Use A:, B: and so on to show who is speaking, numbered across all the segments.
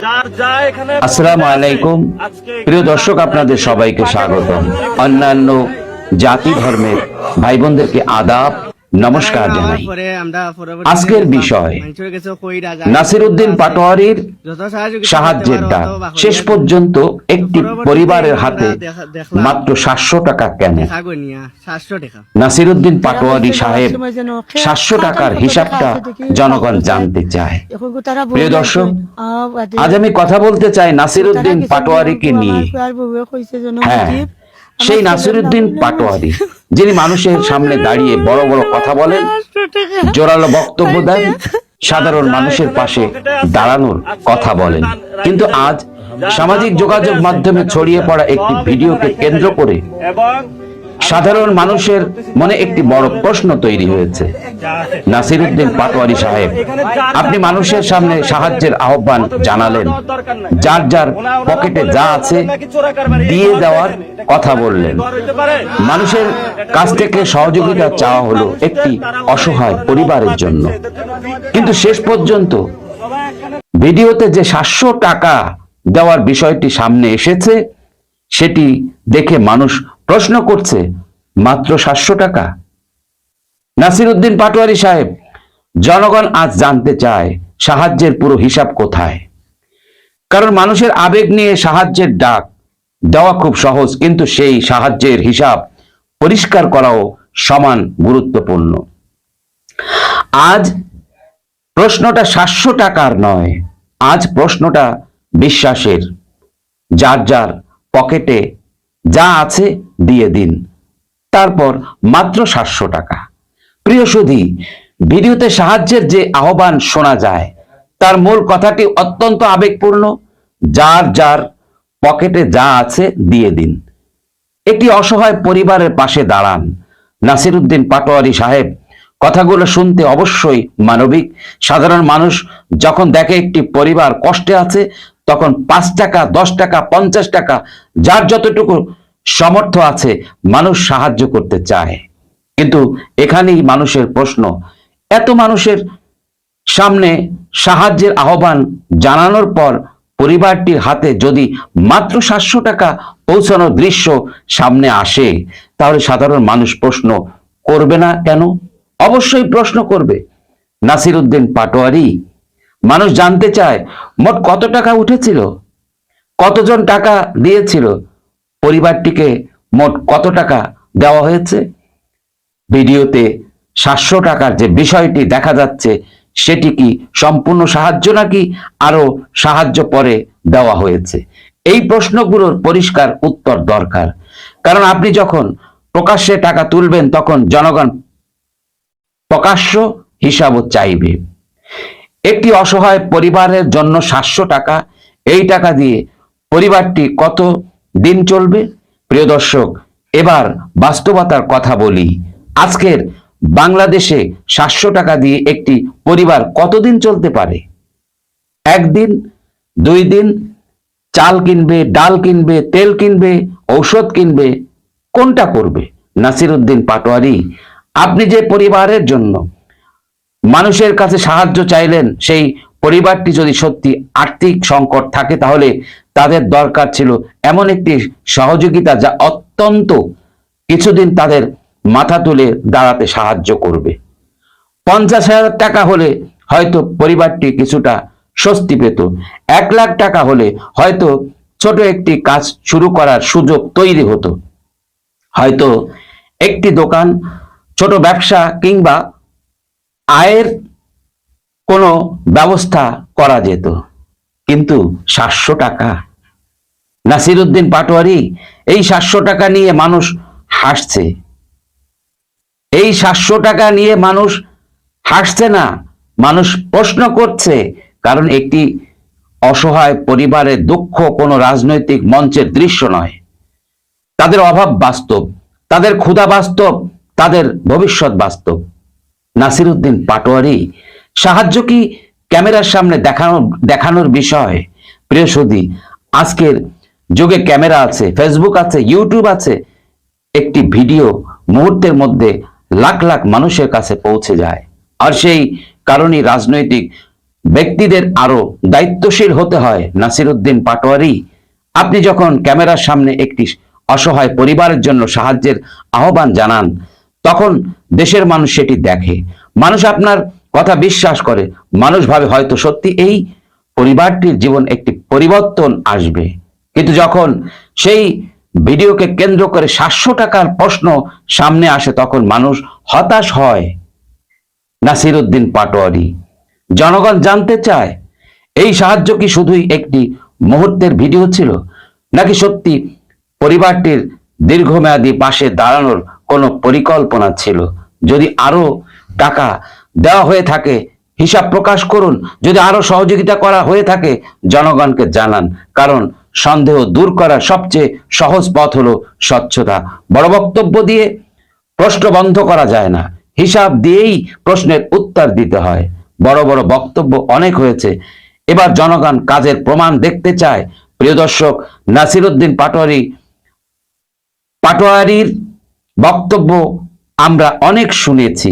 A: আসসালামু আলাইকুম প্রিয় দর্শক, আপনাদের সবাইকে স্বাগতম। অন্যান্য জাতি ধর্মের ভাই বোনদেরকে আদাব, নমস্কার জানাই। আজকের বিষয় নাসিরউদ্দিন পাটোয়ারীর সাহায্যের ডাক। শেষ পর্যন্ত একটি পরিবারের হাতে মাত্র 700 টাকা কেন? নাসিরউদ্দিন পাটোয়ারী সাহেব 700 টাকার হিসাবটা জনগণ জানতে চায়। প্রিয় দর্শক, আজ আমি কথা বলতে চাই নাসিরউদ্দিন পাটোয়ারীকে নিয়ে। হ্যাঁ, সেই নাসিরউদ্দিন পাটোয়ারী যিনি মানুষের সামনে দাঁড়িয়ে বড় বড় কথা বলেন, জোরালো বক্তব্য দেন, সাধারণ মানুষের পাশে দাঁড়ানোর কথা বলেন। কিন্তু আজ সামাজিক যোগাযোগ মাধ্যমে ছড়িয়ে পড়া একটি ভিডিওকে কেন্দ্র করে সাধারণ মানুষের মনে একটি বড় প্রশ্ন তৈরি হয়েছে। নাসিরউদ্দিন পাটোয়ারী সাহেব, আপনি মানুষের সামনে সাহায্যের আহ্বান জানালেন, যার যার পকেটে যা আছে দিয়ে দেওয়ার কথা বললেন, মানুষের কাছ থেকে সহযোগিতা চাওয়া হলো একটি অসহায় পরিবারের জন্য। কিন্তু শেষ পর্যন্ত ভিডিওতে যে 700 টাকা দেওয়ার বিষয়টি সামনে এসেছে, সেটি দেখে মানুষ প্রশ্ন করছে, মাত্র 700 টাকা? নাসিরউদ্দিন পাটোয়ারী সাহেব, জনগণ আজ জানতে চায় সাহায্যের পুরো হিসাব কোথায়। কারণ মানুষের আবেগ নিয়ে সাহায্যের ডাক দেওয়া খুব সহজ, কিন্তু সেই সাহায্যের হিসাব পরিষ্কার করাও সমান গুরুত্বপূর্ণ। আজ প্রশ্নটা 700 টাকার নয়, আজ প্রশ্নটা বিশ্বাসের। যার যার পকেটে যা আছে দিয়ে দিন, তারপর মাত্র 700 টাকা। প্রিয় সুধী, ভিডিওতে সাহায্যের যে আহ্বান শোনা যায়, তার মূল কথাটি অত্যন্ত আবেগপূর্ণ। যার যার পকেটে যা আছে দিয়ে দিন, একটি অসহায় পরিবারের পাশে দাঁড়ান। নাসিরউদ্দিন পাটোয়ারী সাহেব কথাগুলো শুনতে অবশ্যই মানবিক। সাধারণ মানুষ যখন দেখে একটি পরিবার কষ্টে আছে, তখন 5 টাকা, 10 টাকা, 50 টাকা, যার যতটুকু সামর্থ্য আছে, মানুষ সাহায্য করতে চায়। কিন্তু এখানেই মানুষের প্রশ্ন, এত মানুষের সামনে সাহায্যের আহ্বান জানানোর পর পরিবারটির হাতে যদি মাত্র 700 টাকা পৌঁছানোর দৃশ্য সামনে আসে, তাহলে সাধারণ মানুষ প্রশ্ন করবে না কেন? অবশ্যই প্রশ্ন করবে। নাসিরউদ্দিন পাটোয়ারী, মানুষ জানতে চায় মোট কত টাকা উঠেছিল, কতজন টাকা দিয়েছিল, পরিবারটিকে মোট কত টাকা দেওয়া হয়েছে। ভিডিওতে 700 টাকার যে বিষয়টি দেখা যাচ্ছে, সেটি কি সম্পূর্ণ সাহায্য নাকি আরো সাহায্য পরে দেওয়া হয়েছে? এই প্রশ্নগুলোর পরিষ্কার উত্তর দরকার। কারণ আপনি যখন প্রকাশ্যে টাকা তুলবেন, তখন জনগণ প্রকাশ্য হিসাবও চাইবে। একটি অসহায় পরিবারের জন্য 700 টাকা, এই টাকা দিয়ে পরিবারটি কত দিন চলবে? প্রিয় দর্শক, এবার বাস্তবতার কথা বলি। আজকের বাংলাদেশে 700 টাকা দিয়ে একটি পরিবার কতদিন চলতে পারে? একদিন, 2 দিন? চাল কিনবে, ডাল কিনবে, তেল কিনবে, ঔষধ কিনবে, কোনটা করবে? নাসিরউদ্দিন পাটোয়ারী, আপনি যে পরিবারের জন্য মানুষের কাছে সাহায্য চাইলেন, সেই পরিবারটি যদি সত্যি আর্থিক সংকট থাকে, তাহলে তাদের দরকার ছিল এমন একটি সহযোগিতা যা অত্যন্ত কিছুদিন তাদের মাথা তুলে দাঁড়াতে সাহায্য করবে। 50,000 টাকা হলে হয়তো পরিবারটি কিছুটা স্বস্তি পেত। 1 লাখ টাকা হলে হয়তো ছোট একটি কাজ শুরু করার সুযোগ তৈরি হতো। হয়তো একটি দোকান, ছোট ব্যবসা কিংবা আয়ের কোনো ব্যবস্থা করা যেত। কিন্তু 700 টাকা? নাসিরউদ্দিন পাটোয়ারী, এই 700 টাকা নিয়ে মানুষ হাসছে। এই 700 টাকা নিয়ে মানুষ হাসছে না, মানুষ প্রশ্ন করছে। কারণ একটি অসহায় পরিবারের দুঃখ কোনো রাজনৈতিক মঞ্চের দৃশ্য নয়। তাদের অভাব বাস্তব, তাদের ক্ষুধা বাস্তব, তাদের ভবিষ্যৎ বাস্তব। নাসিরউদ্দিন পাটোয়ারী, সাহায্য কি ক্যামেরার সামনে দেখানোর বিষয়? প্রিয় সুধী, আজকের যুগে ক্যামেরা আছে, ফেসবুক আছে, ইউটিউব আছে। একটি ভিডিও মুহূর্তের মধ্যে লাখ লাখ মানুষের কাছে পৌঁছে যায়। আর সেই কারণেই রাজনৈতিক ব্যক্তিদের আরো দায়িত্বশীল হতে হয়। নাসিরউদ্দিন পাটোয়ারি, আপনি যখন ক্যামেরার সামনে একটি অসহায় পরিবারের জন্য সাহায্যের আহ্বান জানান, তখন দেশের মানুষ সেটি দেখে, মানুষ আপনার কথা বিশ্বাস করে, মানুষ ভাবে হয়তো সত্যি এই পরিবারটির জীবন একটি পরিবর্তন আসবে। কিন্তু যখন সেই ভিডিওকে কেন্দ্র করে 700 টাকার প্রশ্ন সামনে আসে, তখন মানুষ হতাশ হয়। নাসিরউদ্দিন পাটোয়ারি, জনগণ জানতে চায় এই সাহায্য কি শুধুই একটি মুহূর্তের ভিডিও ছিল, নাকি সত্যি পরিবারটির দীর্ঘমেয়াদী পাশে দাঁড়ানোর কোনো পরিকল্পনা ছিল? যদি আরো টাকা দেওয়া হয়ে থাকে হিসাব প্রকাশ করুন, যদি আরো সহযোগিতা করা হয়ে থাকে জনগণকে জানান, কারণ সন্দেহ দূর করার সবচেয়ে সহজ পথ হলো স্বচ্ছতা। বড় বক্তব্য দিয়ে প্রশ্ন বন্ধ করা যায় না, হিসাব দিয়েই প্রশ্নের উত্তর দিতে হয়। বড় বড় বক্তব্য অনেক হয়েছে, এবার জনগণ কাজের প্রমাণ দেখতে চায়। প্রিয় দর্শক, নাসিরউদ্দিন পাটোয়ারির বক্তব্য আমরা অনেক শুনেছি।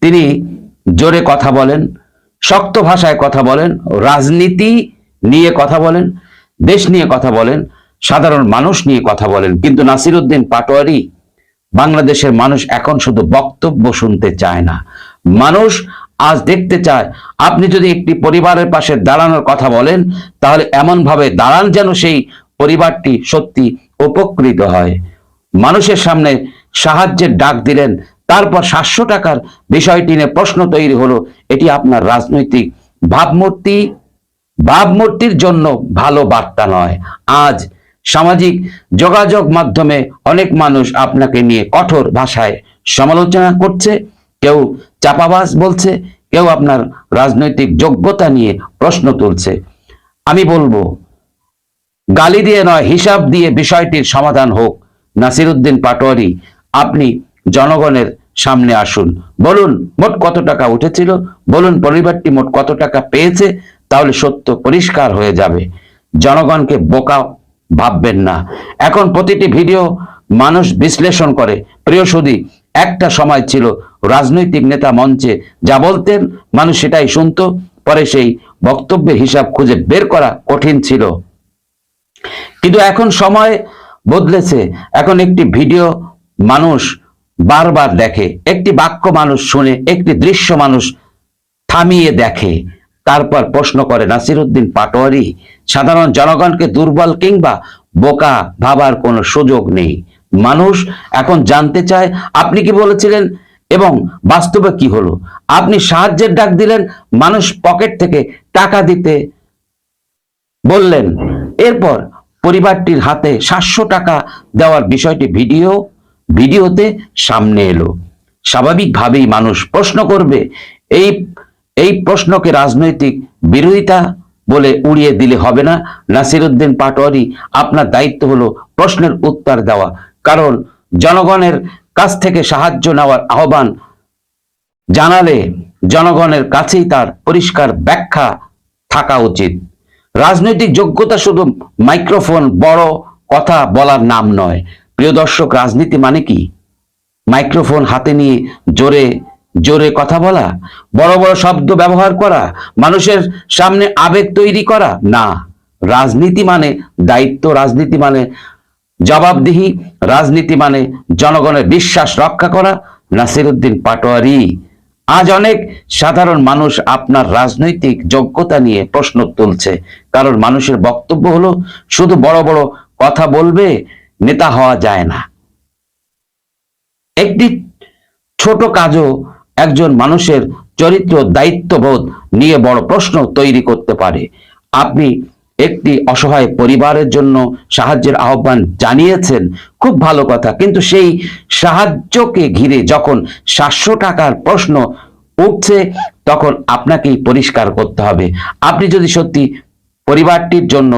A: তিনি জোরে কথা বলেন, শক্ত ভাষায় কথা বলেন, রাজনীতি নিয়ে কথা বলেন, দেশ নিয়ে কথা বলেন, সাধারণ মানুষ নিয়ে কথা বলেন। কিন্তু নাসিরউদ্দিন পাটোয়ারি, বাংলাদেশের মানুষ এখন শুধু বক্তব্য শুনতে চায় না, মানুষ আজ দেখতে চায় আপনি যদি একটি পরিবারের পাশে দাঁড়ানোর কথা বলেন, তাহলে এমন ভাবে দাঁড়ান যেন সেই পরিবারটি সত্যি উপকৃত হয়। মানুষের সামনে সাহায্যের ডাক দিলেন, তারপর 700 টাকার বিষয়টি নিয়ে প্রশ্ন তৈরি হলো। এটি আপনার রাজনৈতিক ভাবমূর্তির জন্য ভালো বার্তা নয়। আজ সামাজিক যোগাযোগ মাধ্যমে অনেক মানুষ আপনাকে নিয়ে কঠোর ভাষায় সমালোচনা করছে, কেউ চাপাবাজ বলছে, কেউ আপনার রাজনৈতিক যোগ্যতা নিয়ে প্রশ্ন তুলছে। আমি বলবো, গালি দিয়ে নয়, হিসাব দিয়ে বিষয়টির সমাধান হোক। নাসিরউদ্দিন পাটোয়ারি, আপনি জনগণের সামনে আসুন, বলুন মোট কত টাকা উঠেছিল, বলুন পরিবারটি মোট কত টাকা পেয়েছে, তাহলে সত্য পরিষ্কার হয়ে যাবে। জনগণকে বোকা ভাববেন না। এখন প্রতিটি ভিডিও মানুষ বিশ্লেষণ করে। প্রিয় সুধী, একটা সময় ছিল রাজনৈতিক নেতা মঞ্চে যা বলতেন মানুষ সেটাই শুনতো, পরে সেই বক্তব্যের হিসাব খুঁজে বের করা কঠিন ছিল। কিন্তু এখন সময় বদলেছে। এখন একটি ভিডিও মানুষ বারবার দেখে, একটি বাক্য মানুষ শুনে, একটি দৃশ্য মানুষ থামিয়ে দেখে, তারপর প্রশ্ন করে। নাসিরউদ্দিন পাটোয়ারি, সাধারণ জনগণকে দুর্বল কিংবা বোকা ভাবার কোনো সুযোগ নেই। মানুষ এখন জানতে চায় আপনি কি বলেছিলেন এবং বাস্তবে কি হলো। আপনি সাহায্যের ডাক দিলেন, মানুষ পকেট থেকে টাকা দিতে বললেন, এরপর পরিবারটির হাতে 700 টাকা দেওয়ার বিষয়টি ভিডিওতে সামনে এলো। স্বাভাবিকভাবেই মানুষ প্রশ্ন করবে। এই প্রশ্নকে রাজনৈতিক বিরোধিতা বলে উড়িয়ে দিলে হবে না। নাসিরউদ্দিন পাটোয়ারি, আপনার দায়িত্ব হলো প্রশ্নের উত্তর দেওয়া, কারণ জনগণের কাছ থেকে সাহায্য নেওয়ার আহ্বান জানালে জনগণের কাছেই তার পরিষ্কার ব্যাখ্যা থাকা উচিত। রাজনৈতিক যোগ্যতা শুধু মাইক্রোফোন বড় কথা বলার নাম নয়। প্রিয় দর্শক, রাজনীতি মানে কি? মাইক্রোফোন হাতে নিয়ে জোরে জোরে কথা বলা, বড় বড় শব্দ ব্যবহার করা, মানুষের সামনে আবেগ তৈরি করা না। রাজনীতি মানে দায়িত্ব, রাজনীতি মানে জবাবদিহি, রাজনীতি মানে জনগণের বিশ্বাস রক্ষা করা। নাসিরউদ্দিন পাটোয়ারি, আজ অনেক সাধারণ মানুষ আপনার রাজনৈতিক যোগ্যতা নিয়ে প্রশ্ন তুলছে, কারণ মানুষের বক্তব্য হলো শুধু বড় বড় কথা বলবে নেতা হওয়া যায় না। একটি ছোট কাজও একজন মানুষের চরিত্র দায়িত্ববোধ নিয়ে বড় প্রশ্ন তৈরি করতে পারে। আপনি একটি অসহায় পরিবারের জন্য সাহায্যের আহ্বান জানিয়েছেন, খুব ভালো কথা, কিন্তু সেই সাহায্যকে ঘিরে যখন 700 টাকার প্রশ্ন উঠছে, তখন আপনাকেই পরিষ্কার করতে হবে। আপনি যদি সত্যি পরিবারটির জন্য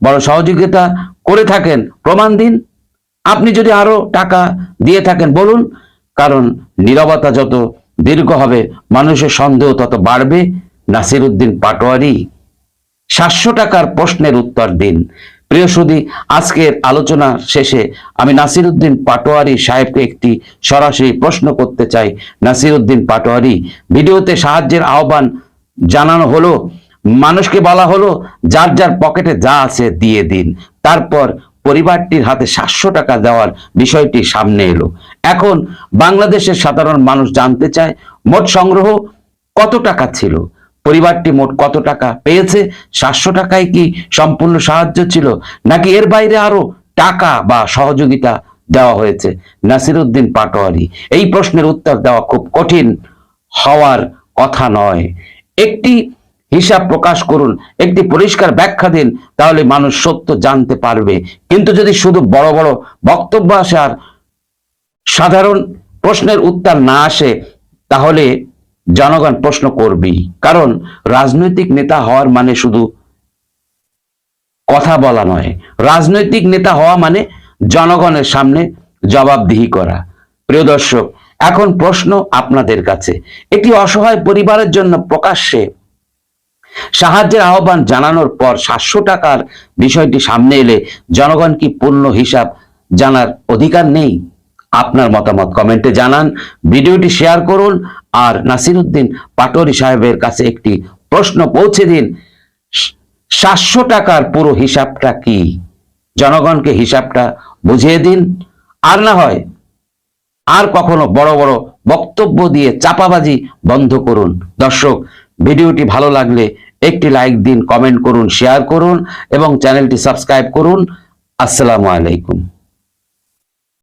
A: বড় সহযোগিতা করে থাকেন, প্রমাণ দিন। আপনি যদি আরো টাকা দিয়ে থাকেন, বলুন, কারণ নীরবতা যত দীর্ঘ হবে মানুষের সন্দেহ তত বাড়বে। নাসিরউদ্দিন পাটোয়ারি, 700 টাকার প্রশ্নের উত্তর দিন। প্রিয় সুধী, আজকের আলোচনা শেষে আমি নাসিরউদ্দিন পাটোয়ারি সাহেবকে একটি সরাসরি প্রশ্ন করতে চাই। নাসিরউদ্দিন পাটোয়ারি, ভিডিওতে সাহায্যের আহ্বান জানানো হলো, মানুষকে বলা হলো যার যার পকেটে যা আছে দিয়ে দিন। তারপর পরিবারটির হাতে 700 টাকা দেওয়ার বিষয়টি সামনে এলো। এখন বাংলাদেশের সাধারণ মানুষ জানতে চায় মোট সংগ্রহ কত টাকা ছিল, পরিবারটি মোট কত টাকা পেয়েছে, 700 টাকায় কি সম্পূর্ণ সাহায্য ছিল নাকি এর বাইরে আরো টাকা বা সহযোগিতা দেওয়া হয়েছে? নাসিরউদ্দিন পাটোয়ারী, এই প্রশ্নের উত্তর দেওয়া খুব কঠিন হওয়ার কথা নয়। একটি হিসাব প্রকাশ করুন, একটি পরিষ্কার ব্যাখ্যা দিন, তাহলে মানুষ সত্য জানতে পারবে। কিন্তু যদি শুধু বড় বড় বক্তব্য আসে আর সাধারণ প্রশ্নের উত্তর না আসে, তাহলে জনগণ প্রশ্ন করবেই। কারণ রাজনৈতিক নেতা হওয়ার মানে শুধু কথা বলা নয়, রাজনৈতিক নেতা হওয়া মানে জনগণের সামনে জবাবদিহি করা। প্রিয় দর্শক, এখন প্রশ্ন আপনাদের কাছে, একটি অসহায় পরিবারের জন্য প্রকাশ্যে সাহায্যের আহ্বান জানানোর পর 700 টাকার বিষয়টি সামনে এলে জনগণ কি পূর্ণ হিসাব জানার অধিকার নেই? আপনার মতামত কমেন্টে জানান, ভিডিওটি শেয়ার করুন, আর নাসিরউদ্দিন পাটোয়ারী সাহেবের কাছে একটি প্রশ্ন পৌঁছে দিন, 700 টাকার পুরো হিসাবটা কি? জনগণকে হিসাবটা বুঝিয়ে দিন। আর না হয় আর কখনো বড় বড় বক্তব্য দিয়ে চাপাবাজি বন্ধ করুন। দর্শক, ভিডিওটি ভালো লাগলে একটি লাইক দিন, কমেন্ট করুন, শেয়ার করুন এবং চ্যানেলটি সাবস্ক্রাইব করুন। আসসালামু আলাইকুম।